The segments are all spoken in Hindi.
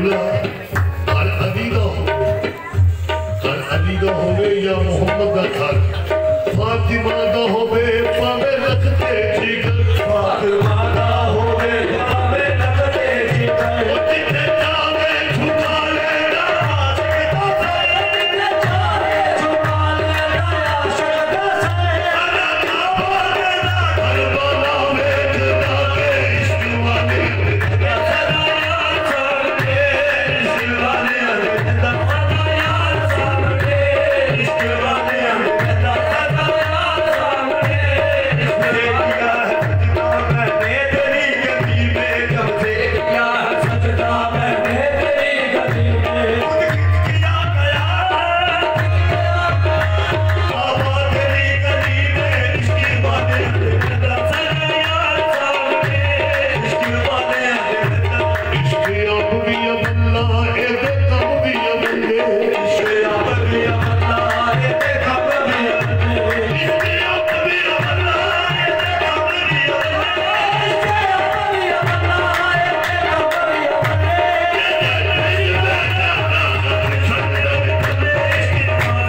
मौला हर अली दा होवे या मोहम्मद दा घर फातिमा दा होवे पावे रखते जिगर फातिमा दा होवे पावे रखते जिगर ओ जिथे जावे झुका लेना आशिक दा सर जिथे जावे झुका लेना आशिक दा सर अना काबा दे करबला वेख जाके इश्क वाले सदा यार सामने इश्क वाले अरविंदा सदा यार सामने इश्क वाले अरविंदा सदा यार सामने इश्क किया है सजदा मैंने तेरी गली में कब से किया है सजदा मैंने तेरी गली में खुद किया गया बाबा तेरी गली में इश्क वाले अरविंदा सदा यार सामने इश्क वाले अरविंदा इश्क अब भी अल्लाह ए कब भी अबले इश्क अब भी अल्लाह ए कब भी अबले इश्क अब भी अल्लाह ए कब भी अबले इश्क अब भी अल्लाह ए कब भी अबले इश्क वाले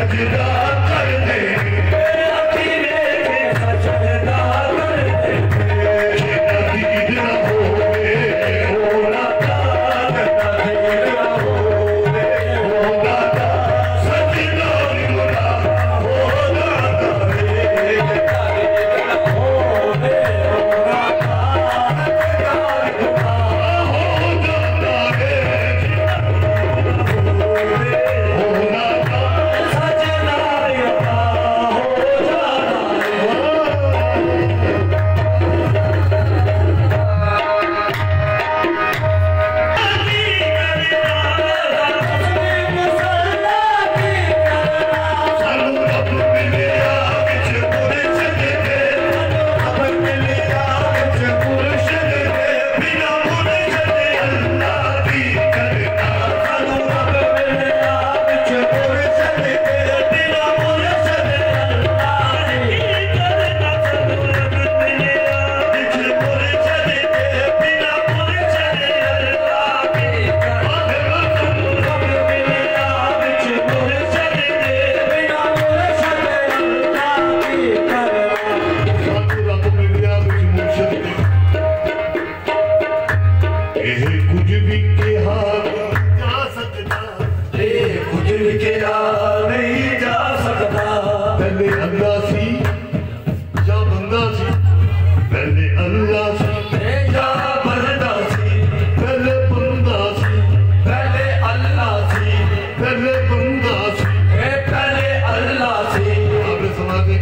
सजदा कर दे अकीरे के सजदा कर दे जेना दीद ना होवे होना दान ना देर ना होवे होना दान सजदा गुना होना करे होवे होना दान गुना हो जाता है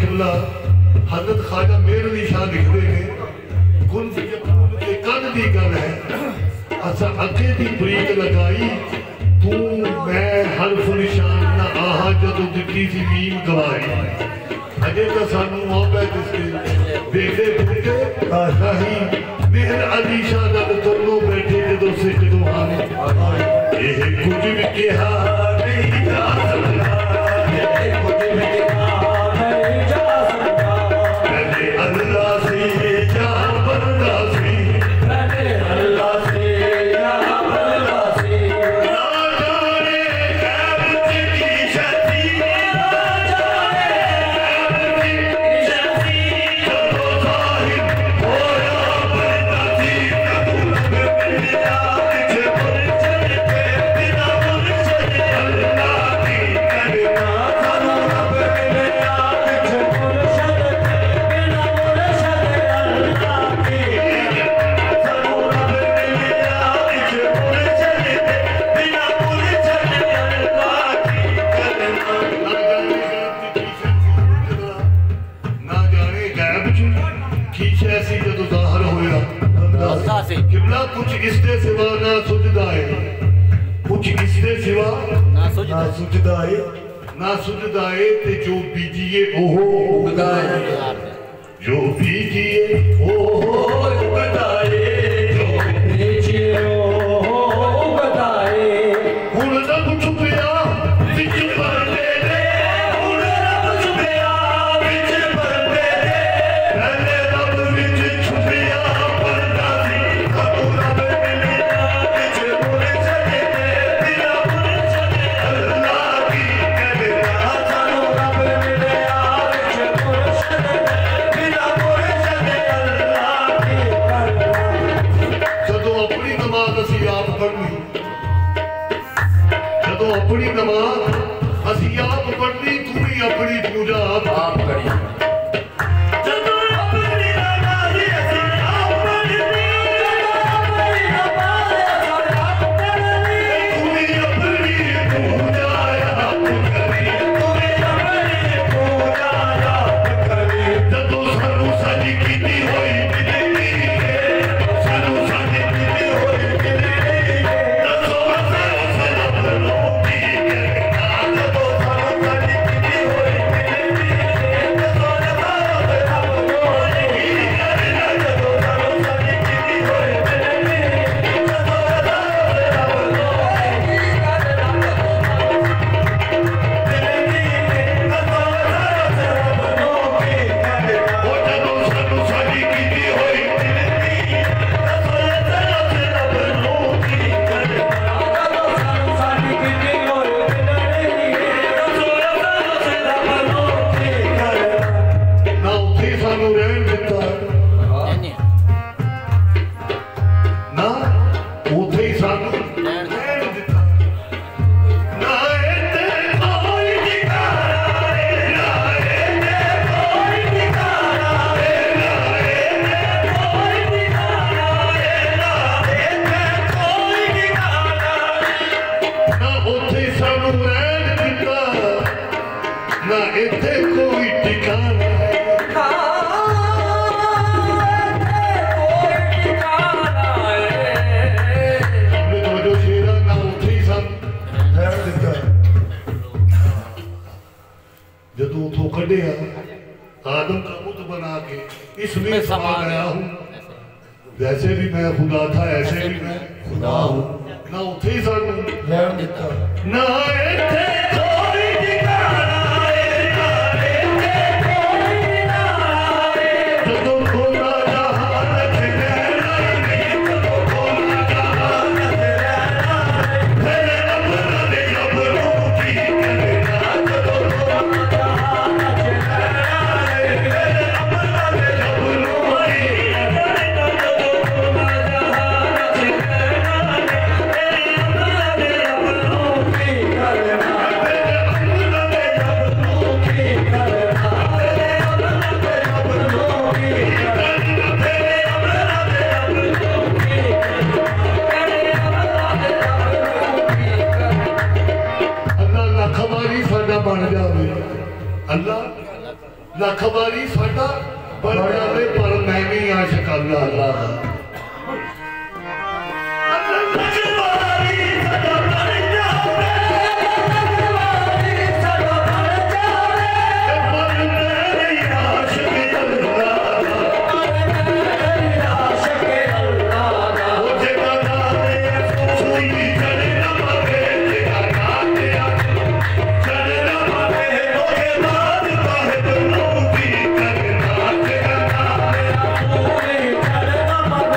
हजरत ख्वाजा मेर अली शाह लिखते हैं गुल के कद की गल है असा अगे की ब्रीक लगाई तू मैं हरफ निशान ना आहा जदों दिखी सी मीम गवाई अजे तो सानू आबे जिसके बेटे बूटे नहीं मेहर अली शाह नाल दोनों बैठे जदों सिख दुआने ये कुछ भी कहा नहीं जा सकता ये कुछ भी कहा नहीं जा सकता मैंने अल्लाह से जा बंदा से मैंने अल्लाह से जा बंदा से ना जाने कैब की शती ना जाने कैब की शती जो साहिब होया बंदा सी कबूल मिलिया मुझे मुर्शद के बिना मुर्शद अल्लाह की करना सानू रब मिलिया मुझे मुर्शद के बिना मुर्शद अल्लाह की सानू रब मिलिया मुझे मुर्शद के बिना मुर्शद अल्लाह की करना ना जाने गैब की शैसी जदों ज़ाहिर होया बंदा से किबला कुछ इसके सिवा ना सुझदा है कुछ इसके सिवा ना सुझदा है ते जो बीजिए ओहो उगदा है जो बीजिए ओहो उगदा है जो बीजिए ओहो उगदा है हुण रब छुपिया विच परदे दे हुण रब छुपिया विच परदे दे पहले रब विच छुपिया परदा सी कबू रब मिलिया विच मुर्शद के बिना मुर्शद अल्लाह की करना सानू रब मिलिया विच मुर्शद के बिना मुर्शद अल्लाह की करना जदों अपनी नमाज असी आप पढ़नी जदों अपनी नमाज असी आप पढ़नी तू भी अपनी पूजा आप करी जदों अपनी नमाज असी आप पढ़नी जदों अपनी नमाज असी आप पढ़नी तू भी अपनी पूजा आप करी तू भी अपनी पूजा आप करी जदों सानू साडी कीती होई बिदती सानू साडी कीती होई बिदती दसो सानू साडी लोकी करना जदों सानू साडी कीती होई बिदती इत्थे कोई ठिकाना हमने तो जो शेरा ना उठे ही सन जदों उठो कढ़िया आदम का बुत बना के इसमें समा गया हूँ वैसे भी मैं खुदा था ऐसे भी मैं खुदा हूँ ना उठे ही सन ना इत्थे कोई ठिकाना जदों खोला जहान च रहना जदों खोला जहान च रहना फिर अपना दे अबरों की करना जदों खोला जहान च रहना फिर अपना दे अबरों की करना जदों खोला जहान च रहना फिर अपना दे अबरों की करना फिर अपना दे अबरों की करना फिर अपना दे अबरों की करना फिर अपना दे अबरों की अल्लाह लख वारी साडा बन जावे अल्लाह लख वारी साडा बन जावे पर मैं नहीं आशिक अल्लाह अल्लाह लख वारी साडा बन जावे पर मैं नहीं आशिक अल्लाह ओ जेड़ा नाले सुई चढ़े ना मारे जेड़ा नाले चढ़े ना मारे ओके बाद काहे बनूं की करना जेड़ा नाले सुई चढ़े ना मारे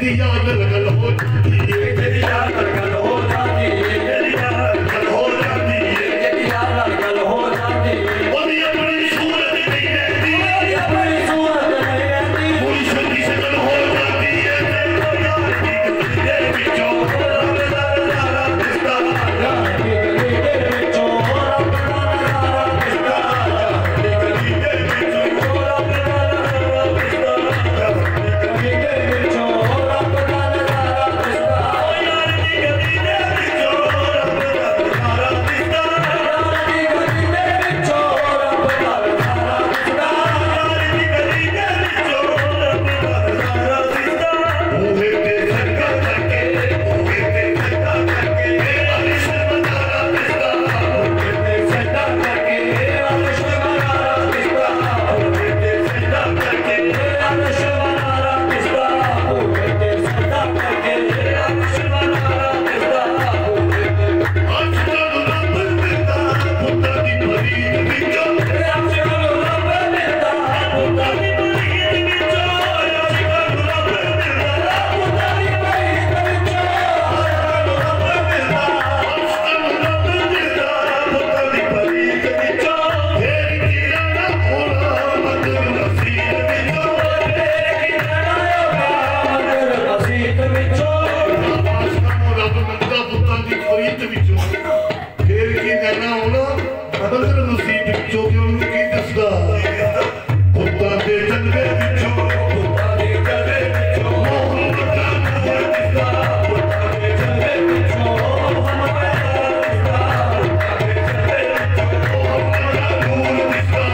दी याद